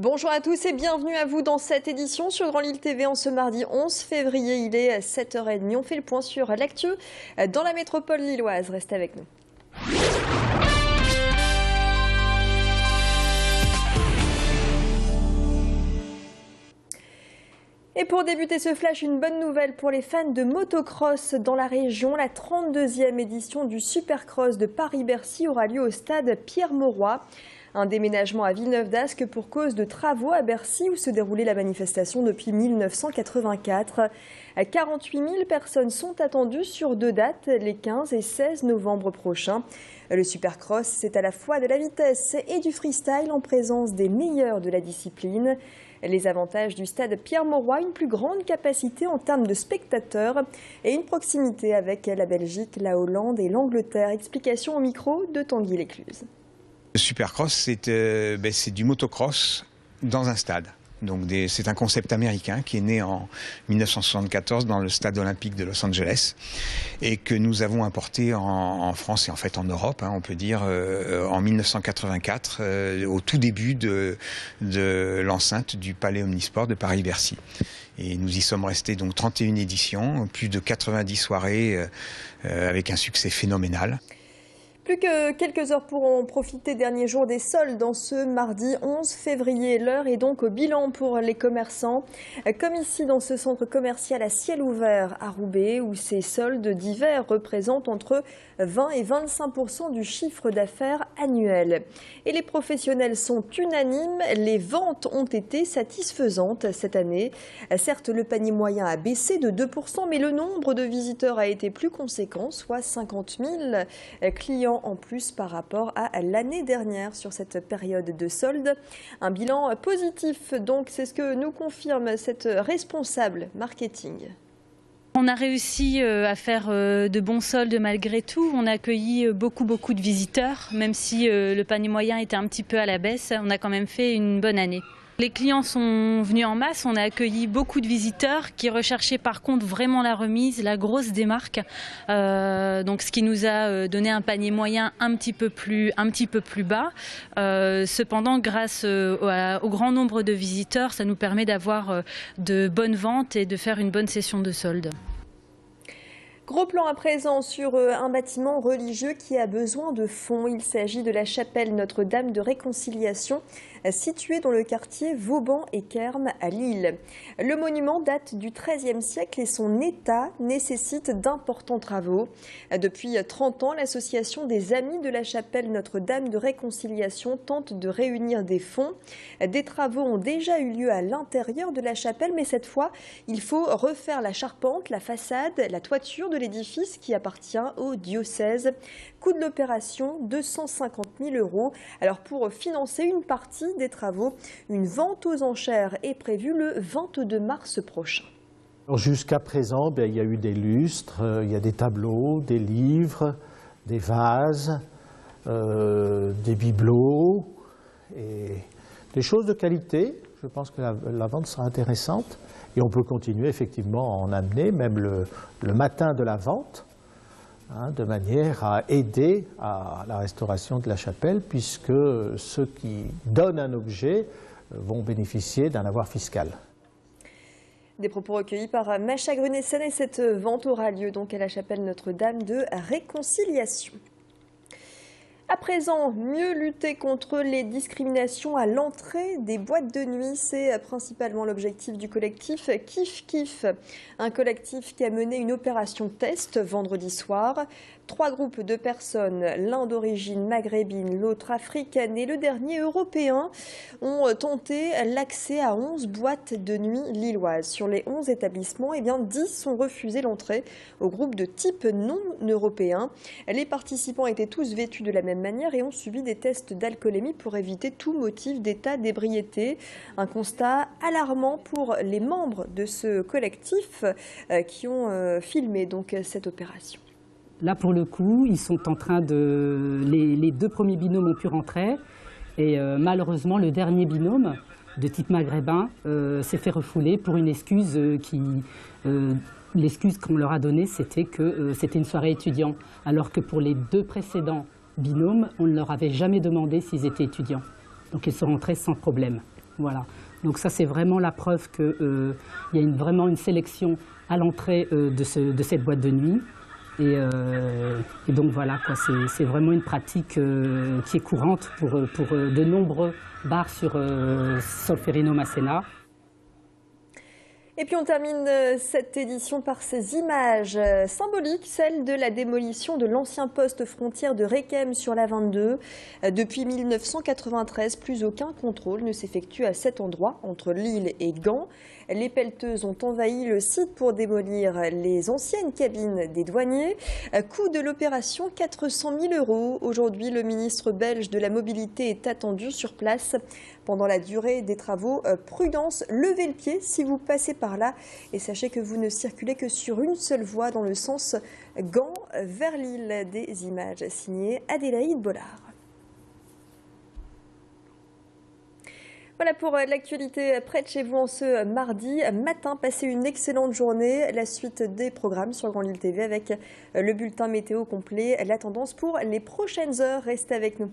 Bonjour à tous et bienvenue à vous dans cette édition sur Grand Lille TV en ce mardi 11 février. Il est 7h30. On fait le point sur l'actu dans la métropole lilloise. Restez avec nous. Et pour débuter ce flash, une bonne nouvelle pour les fans de motocross dans la région. La 32e édition du Supercross de Paris-Bercy aura lieu au stade Pierre-Mauroy. Un déménagement à Villeneuve-d'Ascq pour cause de travaux à Bercy où se déroulait la manifestation depuis 1984. 48 000 personnes sont attendues sur 2 dates, les 15 et 16 novembre prochains. Le Supercross, c'est à la fois de la vitesse et du freestyle en présence des meilleurs de la discipline. Les avantages du stade Pierre-Mauroy, une plus grande capacité en termes de spectateurs et une proximité avec la Belgique, la Hollande et l'Angleterre. Explication au micro de Tanguy Lécluse. Le Supercross, c'est du motocross dans un stade. C'est un concept américain qui est né en 1974 dans le stade olympique de Los Angeles et que nous avons importé en France et en fait en Europe, on peut dire, en 1984, au tout début de l'enceinte du Palais Omnisport de Paris-Bercy. Et nous y sommes restés donc 31 éditions, plus de 90 soirées avec un succès phénoménal. Plus que quelques heures pour en profiter, dernier jour des soldes dans ce mardi 11 février. L'heure est donc au bilan pour les commerçants, comme ici dans ce centre commercial à ciel ouvert à Roubaix, où ces soldes d'hiver représentent entre 20 et 25% du chiffre d'affaires annuel. Et les professionnels sont unanimes, les ventes ont été satisfaisantes cette année. Certes, le panier moyen a baissé de 2%, mais le nombre de visiteurs a été plus conséquent, soit 50 000 clients en plus par rapport à l'année dernière sur cette période de solde. Un bilan positif, donc c'est ce que nous confirme cette responsable marketing. On a réussi à faire de bons soldes malgré tout. On a accueilli beaucoup de visiteurs, même si le panier moyen était un petit peu à la baisse. On a quand même fait une bonne année. Les clients sont venus en masse, on a accueilli beaucoup de visiteurs qui recherchaient par contre vraiment la remise, la grosse démarque. Donc ce qui nous a donné un panier moyen un petit peu plus bas. Cependant, grâce au grand nombre de visiteurs, ça nous permet d'avoir de bonnes ventes et de faire une bonne session de soldes. Gros plan à présent sur un bâtiment religieux qui a besoin de fonds. Il s'agit de la chapelle Notre-Dame de Réconciliation, située dans le quartier Vauban et Kermes à Lille. Le monument date du XIIIe siècle et son état nécessite d'importants travaux. Depuis 30 ans, l'association des Amis de la chapelle Notre-Dame de Réconciliation tente de réunir des fonds. Des travaux ont déjà eu lieu à l'intérieur de la chapelle, mais cette fois, il faut refaire la charpente, la façade, la toiture de l'édifice qui appartient au diocèse. Coût de l'opération, 250 000 €. Alors pour financer une partie des travaux, une vente aux enchères est prévue le 22 mars prochain. Jusqu'à présent, il y a eu des lustres, il y a des tableaux, des livres, des vases, des bibelots et des choses de qualité. Je pense que la vente sera intéressante et on peut continuer effectivement à en amener, même le matin de la vente, de manière à aider à la restauration de la chapelle, puisque ceux qui donnent un objet vont bénéficier d'un avoir fiscal. Des propos recueillis par Macha Grunessen et cette vente aura lieu donc à la chapelle Notre-Dame de Réconciliation. À présent, mieux lutter contre les discriminations à l'entrée des boîtes de nuit, c'est principalement l'objectif du collectif Kif Kif. Un collectif qui a mené une opération test vendredi soir. 3 groupes de personnes, l'un d'origine maghrébine, l'autre africaine et le dernier européen, ont tenté l'accès à 11 boîtes de nuit lilloises. Sur les 11 établissements, 10 ont refusé l'entrée au groupe de type non européen. Les participants étaient tous vêtus de la même manière et ont subi des tests d'alcoolémie pour éviter tout motif d'état d'ébriété. Un constat alarmant pour les membres de ce collectif qui ont filmé donc cette opération. Là, pour le coup, ils sont en train de... Les 2 premiers binômes ont pu rentrer et malheureusement, le dernier binôme de type maghrébin s'est fait refouler pour une excuse l'excuse qu'on leur a donnée, c'était que c'était une soirée étudiant, alors que pour les 2 précédents binômes, on ne leur avait jamais demandé s'ils étaient étudiants. Donc ils sont rentrés sans problème. Voilà. Donc ça, c'est vraiment la preuve qu'il y a vraiment une sélection à l'entrée de cette boîte de nuit. Et donc voilà, c'est vraiment une pratique qui est courante pour de nombreux bars sur Solferino-Masséna. Et puis on termine cette édition par ces images symboliques, celle de la démolition de l'ancien poste frontière de Requem sur la 22. Depuis 1993, plus aucun contrôle ne s'effectue à cet endroit, entre Lille et Gand. Les pelleteuses ont envahi le site pour démolir les anciennes cabines des douaniers. Coût de l'opération, 400 000 €. Aujourd'hui, le ministre belge de la Mobilité est attendu sur place. Pendant la durée des travaux, prudence, levez le pied si vous passez par là. Et sachez que vous ne circulez que sur une seule voie dans le sens Gand vers Lille. Des images signées Adélaïde Bollard. Voilà pour l'actualité près de chez vous en ce mardi matin. Passez une excellente journée. La suite des programmes sur Grand Lille TV avec le bulletin météo complet, la tendance pour les prochaines heures. Restez avec nous.